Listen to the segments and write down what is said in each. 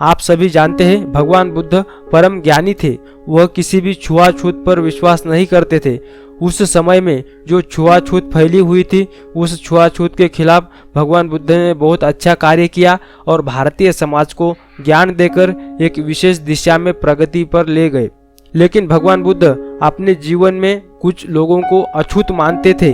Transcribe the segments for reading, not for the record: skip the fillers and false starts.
आप सभी जानते हैं भगवान बुद्ध परम ज्ञानी थे। वह किसी भी छुआछूत पर विश्वास नहीं करते थे। उस समय में जो छुआछूत फैली हुई थी, उस छुआछूत के खिलाफ भगवान बुद्ध ने बहुत अच्छा कार्य किया और भारतीय समाज को ज्ञान देकर एक विशेष दिशा में प्रगति पर ले गए। लेकिन भगवान बुद्ध अपने जीवन में कुछ लोगों को अछूत मानते थे।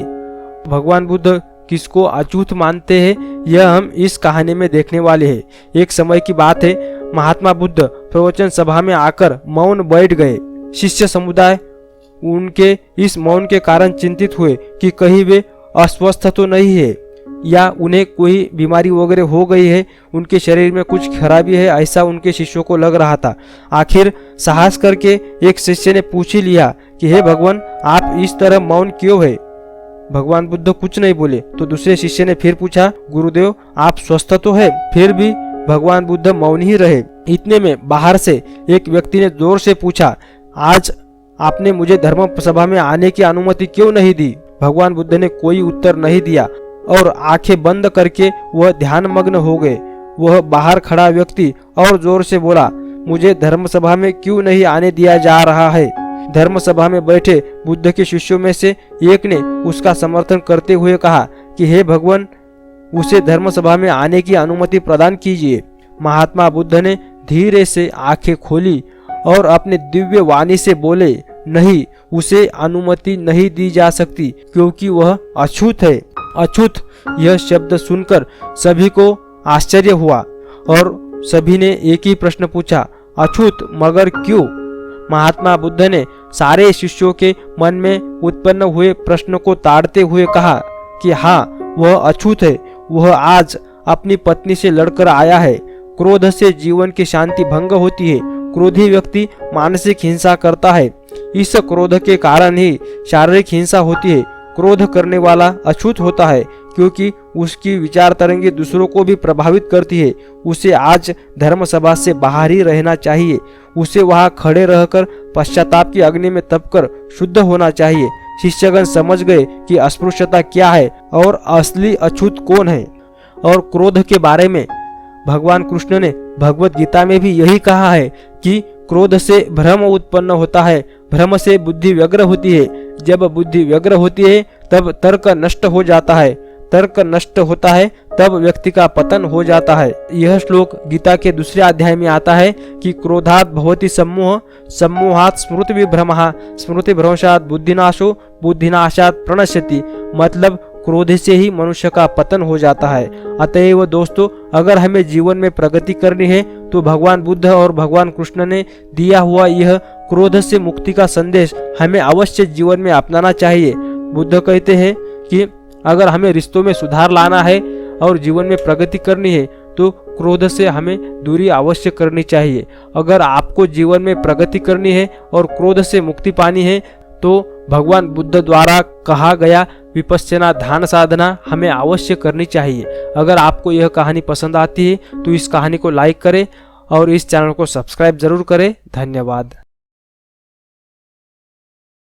भगवान बुद्ध किसको अछूत मानते हैं, यह हम इस कहानी में देखने वाले हैं। एक समय की बात है, महात्मा बुद्ध प्रवचन सभा में आकर मौन बैठ गए। शिष्य समुदाय उनके इस मौन के कारण चिंतित हुए कि कहीं वे अस्वस्थ तो नहीं है या उन्हें कोई बीमारी वगैरह हो गई है, उनके शरीर में कुछ खराबी है, ऐसा उनके शिष्यों को लग रहा था। आखिर साहस करके एक शिष्य ने पूछ ही लिया कि हे भगवान, आप इस तरह मौन क्यों है। भगवान बुद्ध कुछ नहीं बोले तो दूसरे शिष्य ने फिर पूछा, गुरुदेव आप स्वस्थ तो है? फिर भी भगवान बुद्ध मौन ही रहे। इतने में बाहर से एक व्यक्ति ने जोर से पूछा, आज आपने मुझे धर्म सभा में आने की अनुमति क्यों नहीं दी? भगवान बुद्ध ने कोई उत्तर नहीं दिया और आंखें बंद करके वह ध्यान मग्न हो गए। वह बाहर खड़ा व्यक्ति और जोर से बोला, मुझे धर्म सभा में क्यों नहीं आने दिया जा रहा है? धर्म सभा में बैठे बुद्ध के शिष्यों में से एक ने उसका समर्थन करते हुए कहा कि हे भगवान, उसे धर्म सभा में आने की अनुमति प्रदान कीजिए। महात्मा बुद्ध ने धीरे से आंखें खोली और अपने दिव्य वाणी से बोले, नहीं, उसे अनुमति नहीं दी जा सकती क्योंकि वह अछूत है। अछूत यह शब्द सुनकर सभी को आश्चर्य हुआ और सभी ने एक ही प्रश्न पूछा, अछूत मगर क्यों? महात्मा बुद्ध ने सारे शिष्यों के मन में उत्पन्न हुए प्रश्न को ताड़ते हुए कहा कि हाँ, वह अछूत है। वह आज अपनी पत्नी से लड़कर आया है। क्रोध से जीवन की शांति भंग होती है। क्रोधी व्यक्ति मानसिक हिंसा करता है। इस क्रोध के कारण ही शारीरिक हिंसा होती है। क्रोध करने वाला अछूत होता है क्योंकि उसकी विचार तरंगे दूसरों को भी प्रभावित करती है। उसे आज धर्म सभा से बाहर ही रहना चाहिए। उसे वहां खड़े रहकर पश्चाताप की अग्नि में तपकर शुद्ध होना चाहिए। शिष्यगण समझ गए कि अस्पृश्यता क्या है और असली अछूत कौन है। और क्रोध के बारे में भगवान कृष्ण ने भगवत गीता में भी यही कहा है कि क्रोध से भ्रम उत्पन्न होता है, भ्रम से बुद्धि व्यग्र होती है। जब बुद्धि व्यग्र होती है तब तर्क नष्ट हो जाता है, तर्क नष्ट होता है तब व्यक्ति का पतन हो जाता है। यह श्लोक गीता के दूसरे अध्याय में आता है कि क्रोधात भवति सम्मोह, सम्मोहात स्मृति विभ्रमः, स्मृति भ्रंशात बुद्धिनाशो, बुद्धिनाशात प्रणश्यति। मतलब क्रोध से ही मनुष्य का पतन हो जाता है। अतएव दोस्तों, अगर हमें जीवन में प्रगति करनी है तो भगवान बुद्ध और भगवान कृष्ण ने दिया हुआ यह क्रोध से मुक्ति का संदेश हमें अवश्य जीवन में अपनाना चाहिए। बुद्ध कहते हैं कि अगर हमें रिश्तों में सुधार लाना है और जीवन में प्रगति करनी है तो क्रोध से हमें दूरी अवश्य करनी चाहिए। अगर आपको जीवन में प्रगति करनी है और क्रोध से मुक्ति पानी है तो भगवान बुद्ध द्वारा कहा गया विपश्यना ध्यान साधना हमें अवश्य करनी चाहिए। अगर आपको यह कहानी पसंद आती है तो इस कहानी को लाइक करें और इस चैनल को सब्सक्राइब जरूर करें। धन्यवाद।